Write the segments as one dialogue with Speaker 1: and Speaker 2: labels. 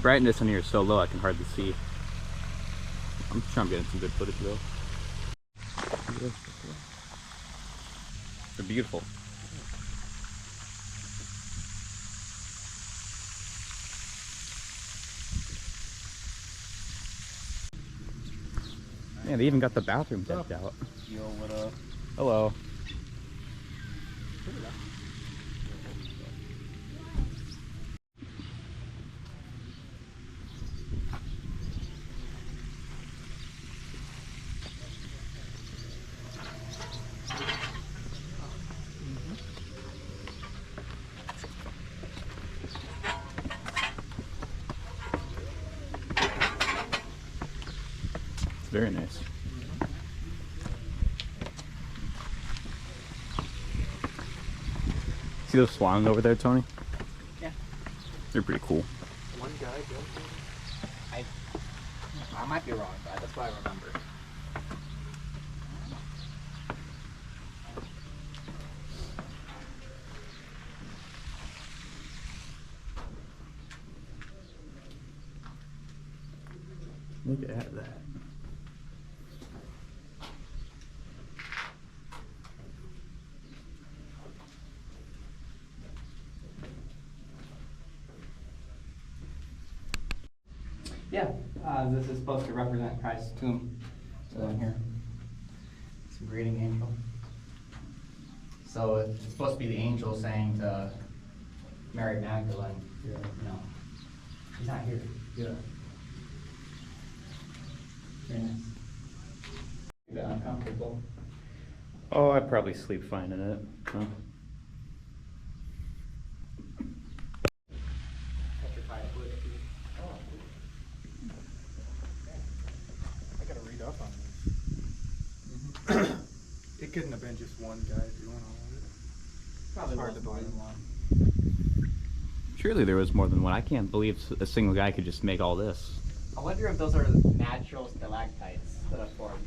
Speaker 1: brightness in here is so low I can hardly see. I'm just trying to get some good footage though. They're beautiful. Yeah, they even got the bathroom decked out.
Speaker 2: Yo, what up?
Speaker 1: Hello. Very nice. See those swans over there, Tony?
Speaker 2: Yeah.
Speaker 1: They're pretty cool.
Speaker 2: One guy goes. I might be wrong, but that's what I remember.
Speaker 1: Look at that.
Speaker 2: Yeah, this is supposed to represent Christ's tomb. So in here, it's a greeting angel. So it's supposed to be the angel saying to Mary Magdalene, you know, he's not here.
Speaker 1: Yeah.
Speaker 2: Very nice. Is that uncomfortable?
Speaker 1: Oh, I'd probably sleep fine in it. Huh?
Speaker 3: I gotta read up on this. It couldn't have been just one guy doing all of it.
Speaker 2: Probably
Speaker 3: Hard to
Speaker 2: more than
Speaker 3: believe.
Speaker 2: one.
Speaker 1: Surely there was more than one. I can't believe a single guy could just make all this.
Speaker 2: I wonder if those are natural stalactites that have formed.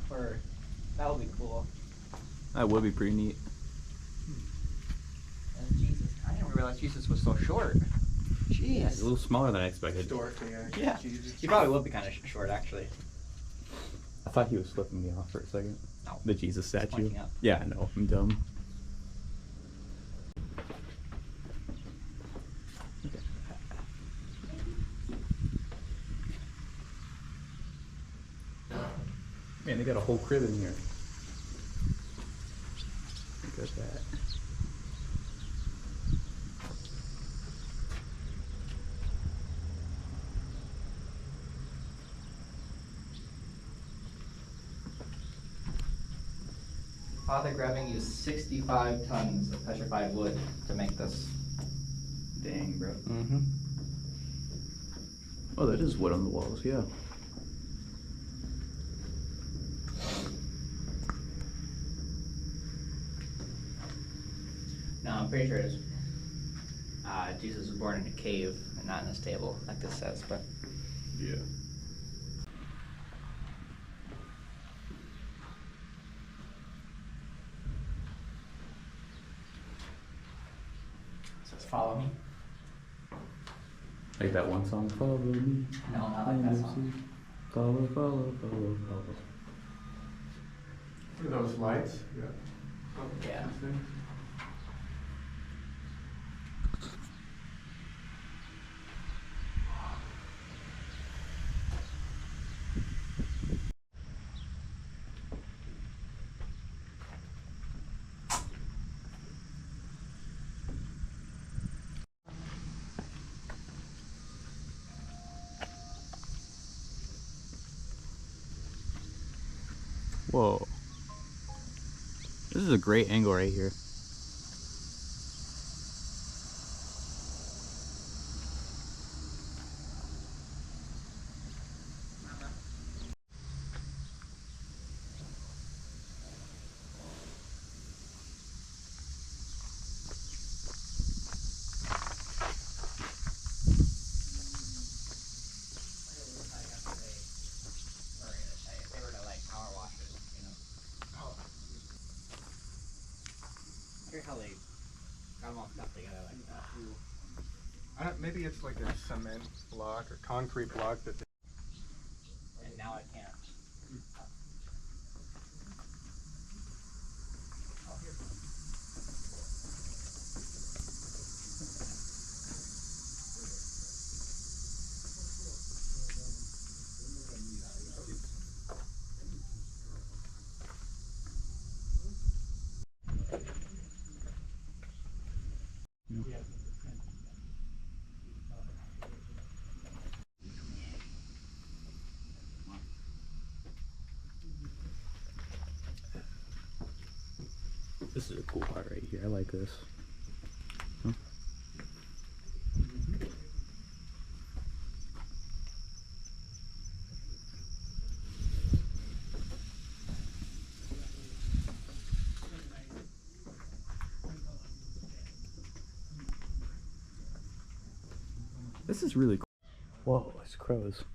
Speaker 2: Or that would be cool.
Speaker 1: That would be pretty neat.
Speaker 2: And Jesus, I didn't realize Jesus was so short.
Speaker 1: Yeah, it's
Speaker 2: Jeez.
Speaker 1: a little smaller than I expected.
Speaker 3: Historically,
Speaker 2: Yeah.
Speaker 3: Jesus.
Speaker 2: He probably would be kind of short, actually.
Speaker 1: I thought he was flipping me off for a second.
Speaker 2: No.
Speaker 1: The Jesus statue.
Speaker 2: Pointing up.
Speaker 1: Yeah, I know. I'm dumb. Man, they got a whole crib in here. Look at that.
Speaker 2: Father Grabbing used 65 tons of petrified wood to make this.
Speaker 1: Dang, bro.
Speaker 2: Mm-hmm.
Speaker 1: Oh, that is wood on the walls, yeah.
Speaker 2: No, I'm pretty sure it's Jesus was born in a cave and not in a stable, like this says, but
Speaker 1: Yeah.
Speaker 2: it says follow me.
Speaker 1: Like that one song, Follow Me.
Speaker 2: No, not like that song.
Speaker 1: Follow, follow, follow, follow.
Speaker 3: What are those lights? Yeah.
Speaker 2: Yeah.
Speaker 1: Whoa. This is a great angle right here.
Speaker 2: How they got them all stuck together like that.
Speaker 3: Maybe it's like a cement block or concrete block that.
Speaker 2: And now I can't.
Speaker 1: This is a cool part right here. I like this. Huh? This is really cool. Whoa, it's crows.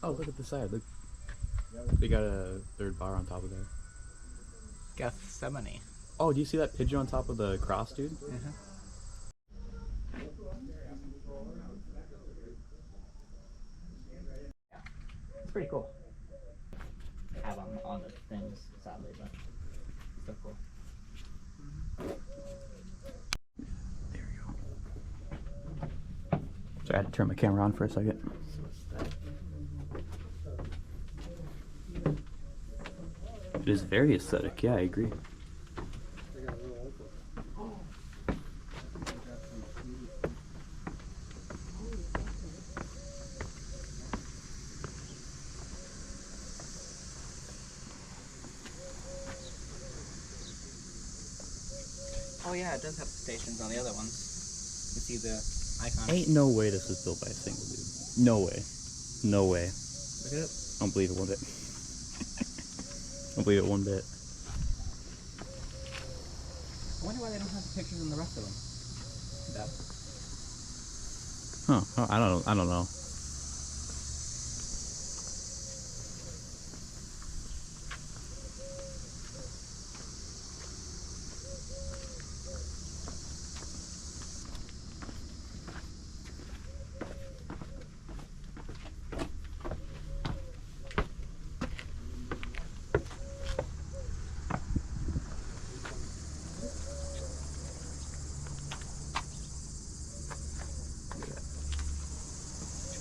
Speaker 1: Oh, look at the side. Look, they got a third bar on top of there.
Speaker 2: Gethsemane.
Speaker 1: Oh, do you see that pigeon on top of the cross, dude?
Speaker 2: Mm-hmm. Yeah, it's pretty cool. Have them on the things, sadly, but still cool.
Speaker 1: There we go. Sorry, I had to turn my camera on for a second. It is very aesthetic. Yeah, I agree.
Speaker 2: Oh yeah, it does have stations on the other ones. You see the icon.
Speaker 1: Ain't no way this was built by a single dude. No way. No way.
Speaker 2: Look at it.
Speaker 1: I don't believe it one bit. I don't believe it one bit.
Speaker 2: I wonder why they don't have the pictures in the rest of them.
Speaker 1: Huh. Oh, I don't know.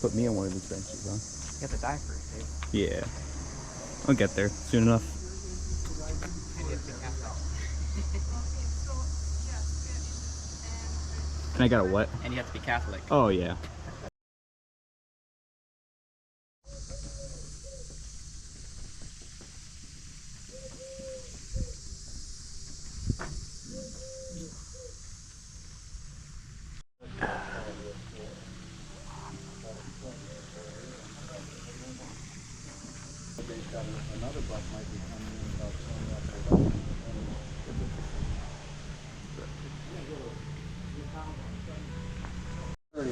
Speaker 1: Put me on one of these benches, huh?
Speaker 2: You have to die first, Dave.
Speaker 1: Yeah. I'll get there soon enough.
Speaker 2: And you have to be Catholic.
Speaker 1: And I got a what?
Speaker 2: And you have to be Catholic.
Speaker 1: Oh, yeah.
Speaker 3: Another bus might be coming in about 20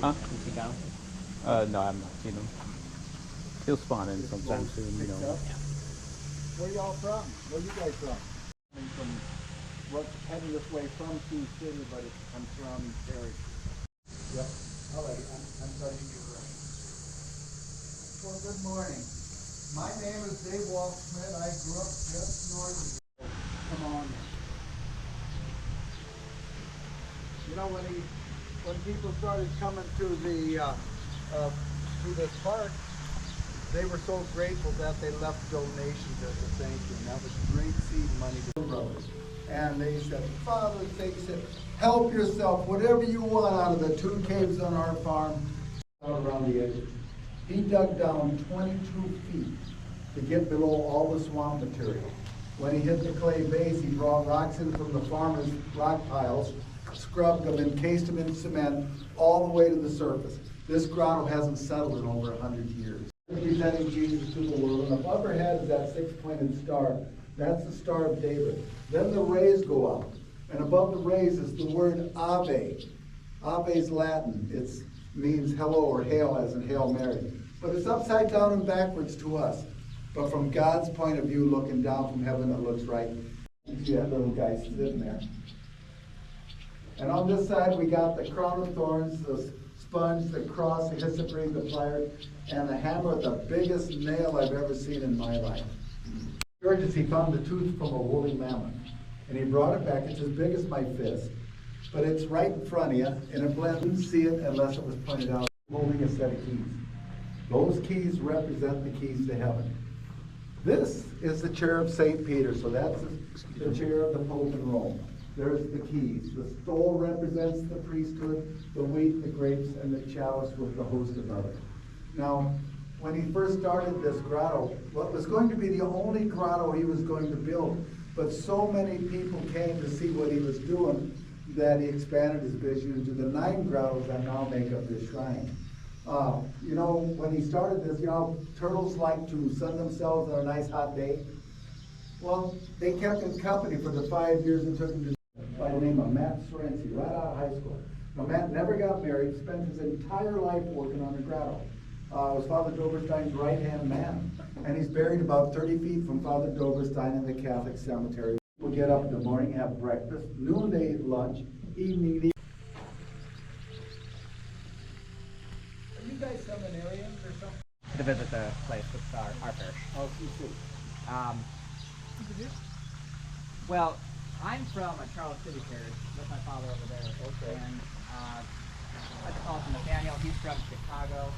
Speaker 1: Huh?
Speaker 2: You see down?
Speaker 1: No, I've not seen them. He'll spawn in sometime soon, you know.
Speaker 4: Where y'all from? Where you guys from? I'm from, heading this way from Sioux City, but I'm surrounding Terry. Yep. All right, I'm sorry to be right. Well, good morning. My name is Dave Walt-Schmidt. I grew up just north of here. Come on. You know, when people started coming to this park, they were so grateful that they left donations as a thank you, and that was great seed money to the brothers. And they said, Father, they said, help yourself, whatever you want out of the 2 caves on our farm, out around the edges. He dug down 22 feet to get below all the swamp material. When he hit the clay base, he brought rocks in from the farmer's rock piles, scrubbed them, encased them in cement, all the way to the surface. This grotto hasn't settled in over 100 years. Representing Jesus to the world, and above her head is that 6-pointed star That's the Star of David. Then the rays go up, and above the rays is the word Ave. Ave is Latin. It means hello or hail, as in Hail Mary. But it's upside down and backwards to us. But from God's point of view, looking down from heaven, it looks right. You see that little guy sitting there. And on this side, we got the crown of thorns, the sponge, the cross, the hyssop ring, the pliers, and the hammer, the biggest nail I've ever seen in my life. Georges, he found the tooth from a woolly mammoth, and he brought it back. It's as big as my fist, but it's right in front of you, and it blends. You didn't see it unless it was pointed out. Holding a set of keys. Those keys represent the keys to heaven. This is the chair of St. Peter, so that's the chair of the Pope in Rome. There's the keys. The stole represents the priesthood, the wheat, the grapes, and the chalice with the host above it. Now, when he first started this grotto, what was going to be the only grotto he was going to build, but so many people came to see what he was doing that he expanded his vision into the 9 grottos that now make up this shrine. You know, when he started this, you know, turtles like to sun themselves on a nice hot day. Well, they kept him company for the 5 years it took him to, by the name of Matt Sorensi, right out of high school. Now, Matt never got married, spent his entire life working on the grotto. Was Father Doberstein's right-hand man, and he's buried about 30 feet from Father Doberstein in the Catholic cemetery. We'll get up in the morning, have breakfast, noonday lunch, evening tea. Are you guys seminarians or something?
Speaker 2: To visit the place with our parish.
Speaker 4: Oh, see.
Speaker 2: Well, I'm from a Charles City parish with my father over there.
Speaker 4: Okay.
Speaker 2: And I call him Nathaniel. He's from Chicago.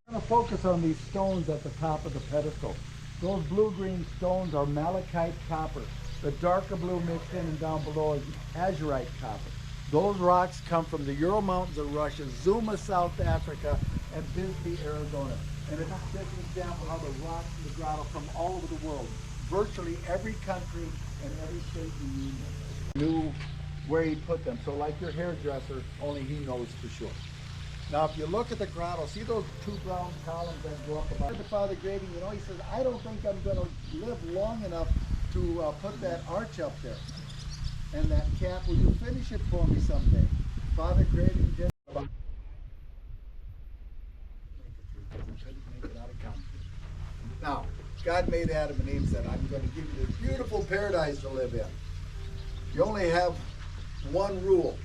Speaker 4: I'm going to focus on these stones at the top of the pedestal. Those blue-green stones are malachite copper. The darker blue mixed in and down below is azurite copper. Those rocks come from the Ural Mountains of Russia, Zuma, South Africa, and Bisbee, Arizona. And it's just an example how the rocks in the grotto come all over the world. Virtually every country and every state in the Union knew where he put them. So like your hairdresser, only he knows for sure. Now, if you look at the grotto, see those 2 brown columns that go up above? Father Grady, you know, he says, I don't think I'm going to live long enough to put that arch up there. And that cap, will you finish it for me someday? Father Grady did about make it out of concrete. Now, God made Adam and Eve and said, I'm going to give you this beautiful paradise to live in. You only have one rule.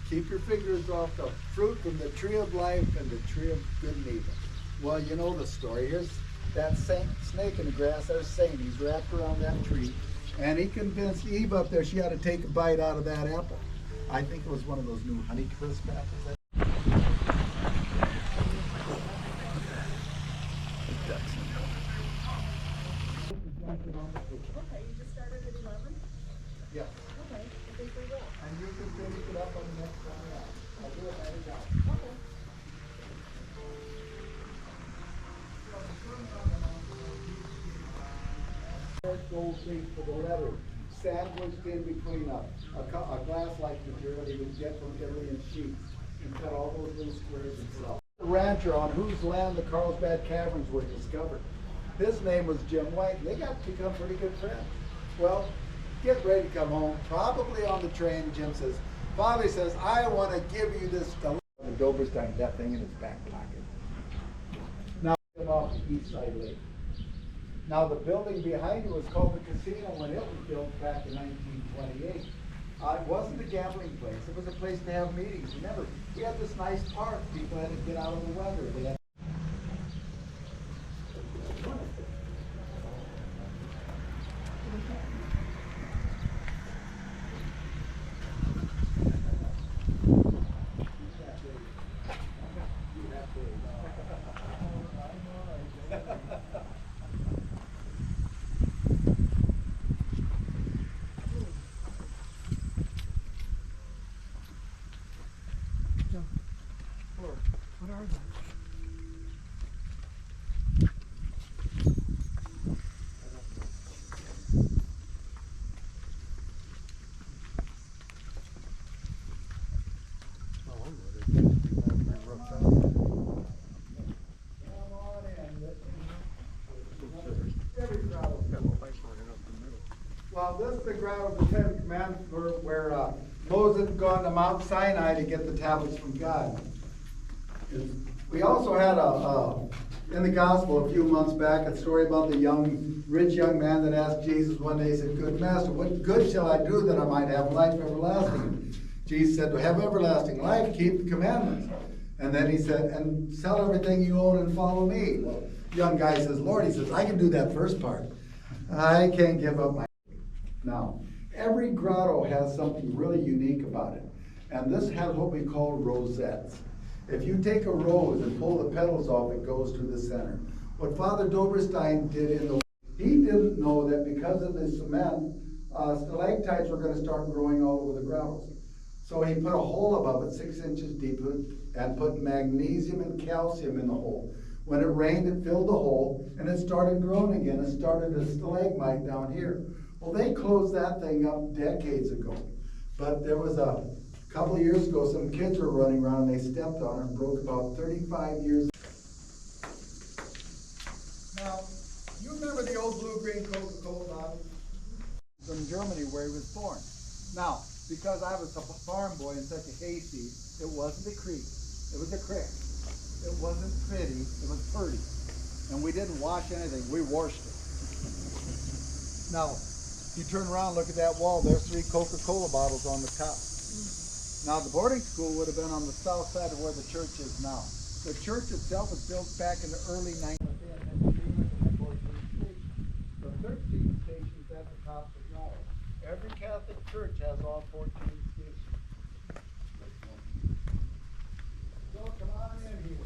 Speaker 4: Keep your fingers off the fruit from the tree of life and the tree of good and evil. Well, you know the story. Here's that snake in the grass. There's Satan. He's wrapped around that tree. And he convinced Eve up there she had to take a bite out of that apple. I think it was one of those new Honeycrisp apples.
Speaker 5: Okay, you just started at 11?
Speaker 4: Yeah.
Speaker 5: Okay, I think we will.
Speaker 4: And you can finish it up on the next one. I'll do it right now.
Speaker 5: Okay.
Speaker 4: Gold leaf for the letter, sandwiched in between a glass-like material you would get from Italy in sheets, and cut all those little squares and stuff. The rancher on whose land the Carlsbad Caverns were discovered. His name was Jim White, and they got to become pretty good friends. Well, get ready to come home, probably on the train. Jim says, Father says, I want to give you this stuff. And Doberstein, that thing in his back pocket. Now, off the East Side Lake. Now, the building behind it was called the casino when it was built back in 1928. It wasn't a gambling place. It was a place to have meetings. Remember, we had this nice park. People had to get out of the weather. They had What are they? Well, this is the ground of the Ten Commandments where Moses had gone to Mount Sinai to get the tablets from God. We also had in the gospel a few months back, a story about the rich young man that asked Jesus one day, he said, "Good master, what good shall I do that I might have life everlasting?" Jesus said, "To have everlasting life, keep the commandments." And then he said, "And sell everything you own and follow me." Well, the young guy says, "Lord," he says, "I can do that first part. I can't give up my..." Now, every grotto has something really unique about it. And this has what we call rosettes. If you take a rose and pull the petals off, it goes to the center. What Father Doberstein did he didn't know that because of the cement, stalactites were going to start growing all over the grottos. So he put a hole above it 6 inches deep and put magnesium and calcium in the hole. When it rained, it filled the hole and it started growing again. It started a stalagmite down here. Well, they closed that thing up decades ago. But there was a couple of years ago, some kids were running around and they stepped on it and broke about 35 years. Now, you remember the old blue-green Coca-Cola bottle? From Germany where he was born. Now, because I was a farm boy and such a hayseed, it wasn't a creek, it was a creek. It wasn't pretty, it was purty. And we didn't wash anything, we washed it. Now, if you turn around and look at that wall, there's 3 Coca-Cola bottles on the top. Now, the boarding school would have been on the south side of where the church is now. The church itself was built back in the early 19th century. The 13 stations at the top of the grotto. Every Catholic church has all 14 stations. So come on in here.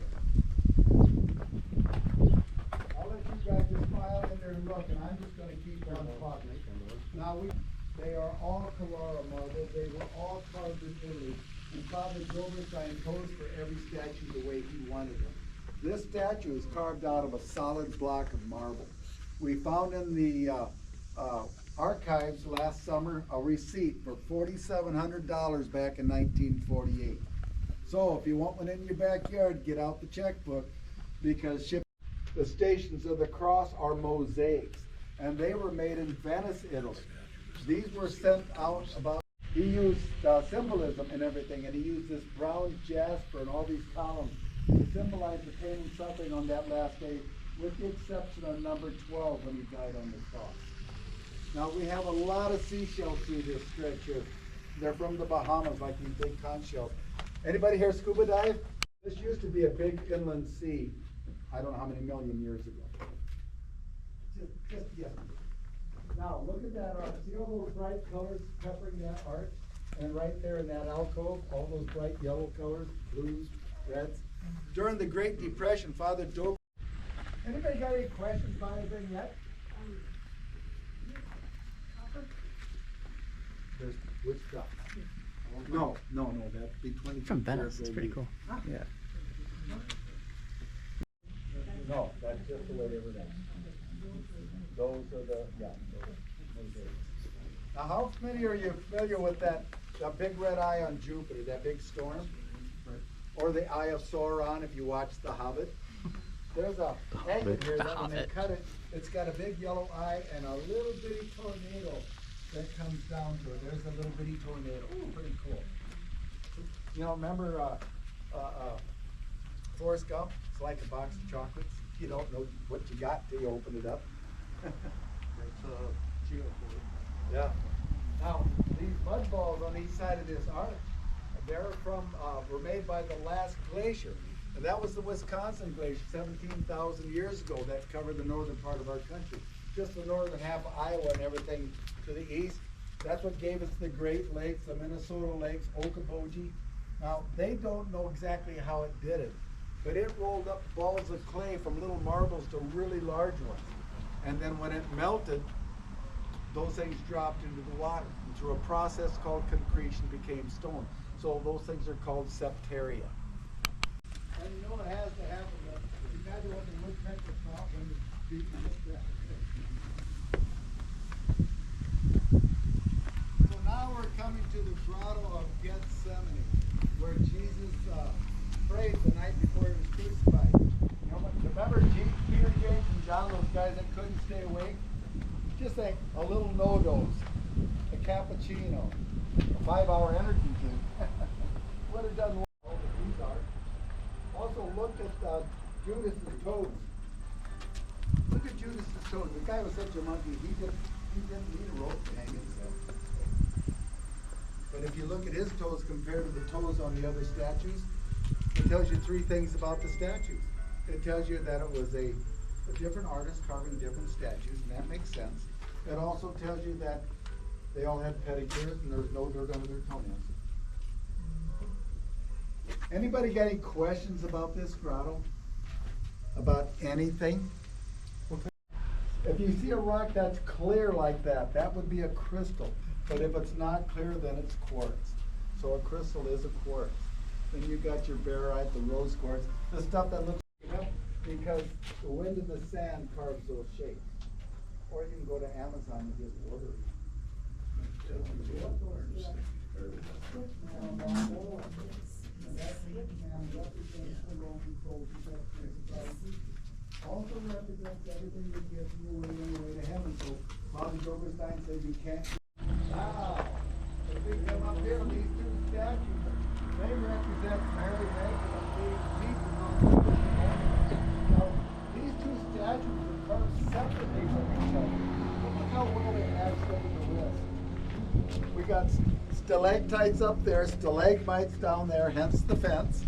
Speaker 4: I'll let you guys just file in there and look, and I'm just going to keep on talking. Now, they are all Carrara marble. They were all carved in Italy. And Father Doberstein posed for every statue the way he wanted them. This statue is carved out of a solid block of marble. We found in the archives last summer a receipt for $4,700 back in 1948. So if you want one in your backyard, get out the checkbook, because the Stations of the Cross are mosaics, and they were made in Venice, Italy. These were sent out about, he used symbolism and everything, and he used this brown jasper and all these columns to symbolize the pain and suffering on that last day, with the exception of number 12 when he died on the cross. Now we have a lot of seashells through this stretch here. They're from the Bahamas, like these big conch shells. Anybody here scuba dive? This used to be a big inland sea, I don't know how many million years ago. Just yes. Now look at that arch. See all those bright colors peppering that arch? And right there in that alcove, all those bright yellow colors, blues, reds. During the Great Depression, Father Dober. Anybody got any questions about anything yet? There's which stuff? No, that'd be 20.
Speaker 1: From Venice, it's pretty cool. Yeah.
Speaker 4: No, that's just the way they were done. Those are the, yeah. Now, how many are you familiar with that big red eye on Jupiter, that big storm? Or the Eye of Sauron if you watch The Hobbit? There's a egg in here that when they cut it, it's got a big yellow eye and a little bitty tornado that comes down to it. There's a little bitty tornado. Ooh, pretty cool. You know, remember Forrest Gump? It's like a box of chocolates. You don't know what you got till you open it up. It's geofood. Yeah. Now, these mud balls on each side of this arch, were made by the last glacier. And that was the Wisconsin Glacier, 17,000 years ago, that covered the northern part of our country. Just the northern half of Iowa and everything to the east. That's what gave us the Great Lakes, the Minnesota Lakes, Okoboji. Now, they don't know exactly how it did it, but it rolled up balls of clay from little marbles to really large ones. And then when it melted, those things dropped into the water. And through a process called concretion became stone. So those things are called septaria. And you know what has to happen? You got to open the woodpecker trough when you beat that. So now we're coming to the Grotto of Gethsemane, where Jesus prayed the night before he was crucified. You know, remember Peter, James, and John, those guys that couldn't stay awake? Just think, a little no-dose, a cappuccino, a 5-hour energy drink. Would have done well. These are. Also look at Judas's toes. Look at Judas's toes. The guy was such a monkey, he didn't need a rope to hang himself. But if you look at his toes compared to the toes on the other statues, it tells you 3 things about the statues. It tells you that it was a different artist carving different statues, and that makes sense. It also tells you that they all had pedicures and there's no dirt under their toenails. Anybody got any questions about this grotto? About anything? If you see a rock that's clear like that, that would be a crystal. But if it's not clear, then it's quartz. So a crystal is a quartz. Then you got your barite, the rose quartz, the stuff that looks because the wind and the sand carves those shapes. Or you can go to Amazon and get ordered. Also represents everything that gets you away anyway to heaven. So Father Doberstein says you can't. Wow. If we come up here, these 2 statues, they represent Mary Magdalene being Jesus on the cross. Now, these 2 statues are carved separately from each other. But look how well they match up in the wrist. We got stalactites up there, stalagmites down there, hence the fence.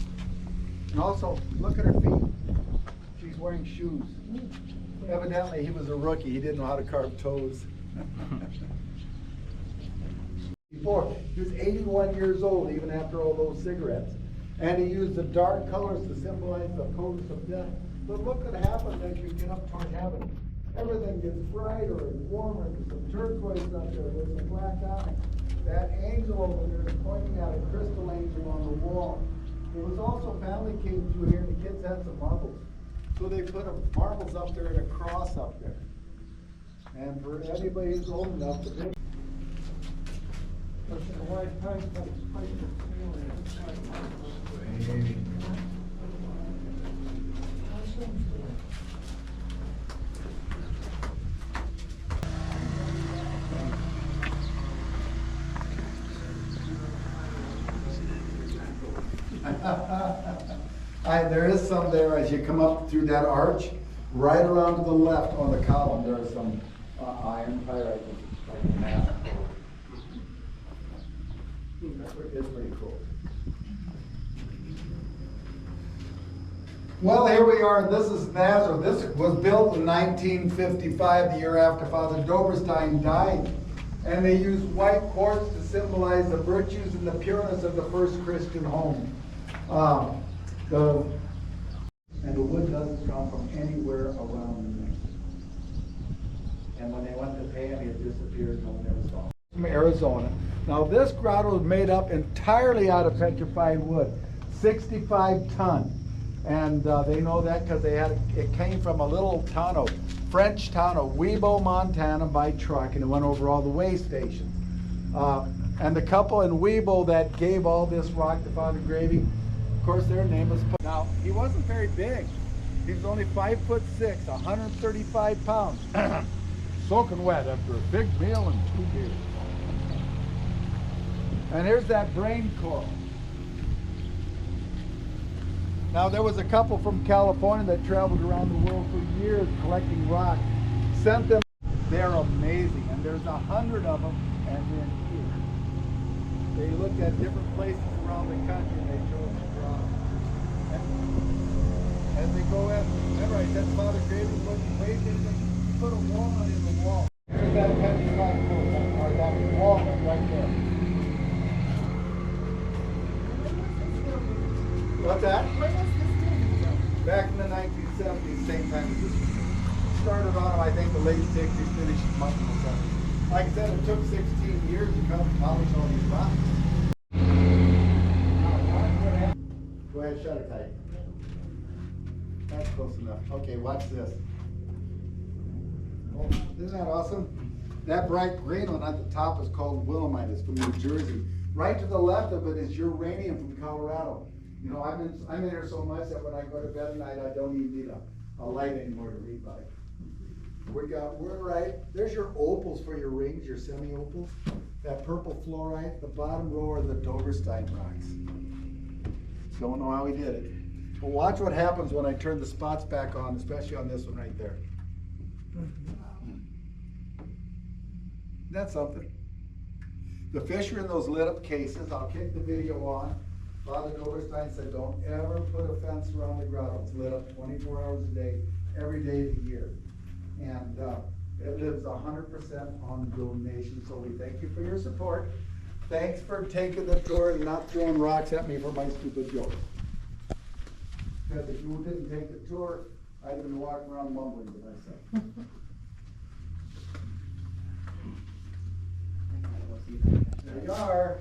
Speaker 4: And also, look at her feet. She's wearing shoes. Evidently, he was a rookie. He didn't know how to carve toes. Before, he was 81 years old, even after all those cigarettes. And he used the dark colors to symbolize the colors of death. But look what happens as you get up toward heaven. Everything gets brighter and warmer. There's some turquoise up there. There's some black eye. That angel over there is pointing at a crystal angel on the wall. There was also family came through here, and the kids had some marbles. So they put marbles up there and a cross up there. And for anybody who's old enough to think. There is some there as you come up through that arch, right around to the left on the column. There is some iron pyrite. It's pretty cool. Well, here we are. This is Nazareth. This was built in 1955, the year after Father Doberstein died. And they used white quartz to symbolize the virtues and the pureness of the first Christian home. And the wood doesn't come from anywhere around the neck. And when they went to pay him, it disappeared. No one ever saw it. From Arizona. Now this grotto is made up entirely out of petrified wood, 65 ton. And they know that because it came from a little town, French town of Webo, Montana by truck, and it went over all the way stations. And the couple in Webo that gave all this rock to Father Gravy, of course their name was put. Now, he wasn't very big. He was only 5'6", 135 pounds. Soaking wet after a big meal and 2 beers. And here's that brain coral. Now, there was a couple from California that traveled around the world for years collecting rock. Sent them. They're amazing, and there's 100 of them, and then here. They looked at different places around the country, and they chose to draw. And as they go in, remember I said Father Gravy looking way different. He put a walnut in the wall. There's that petrified pool, or that walnut right there. What's that?
Speaker 5: When was this built?
Speaker 4: Back in the 1970s, same time as this was built. Started on, I think, the late 60s, finished much in the 70s. Like I said, it took 16 years to come polish all these rocks. Go ahead, shut it tight. That's close enough. Okay, watch this. Oh, isn't that awesome? That bright green one at the top is called willemite. It's from New Jersey. Right to the left of it is uranium from Colorado. You know, I'm in here so much that when I go to bed at night, I don't even need a light anymore to read by. We're right, there's your opals for your rings, your semi-opals. That purple fluorite, the bottom row are the Doberstein rocks. Don't know how he did it. But watch what happens when I turn the spots back on, especially on this one right there. That's something. The fish are in those lit up cases. I'll kick the video on. Father Doberstein said, don't ever put a fence around the grotto. It's lit up 24 hours a day, every day of the year. And it lives 100% on donation. So we thank you for your support. Thanks for taking the tour and not throwing rocks at me for my stupid joke. Because if you didn't take the tour, I'd have been walking around mumbling to myself. There you are.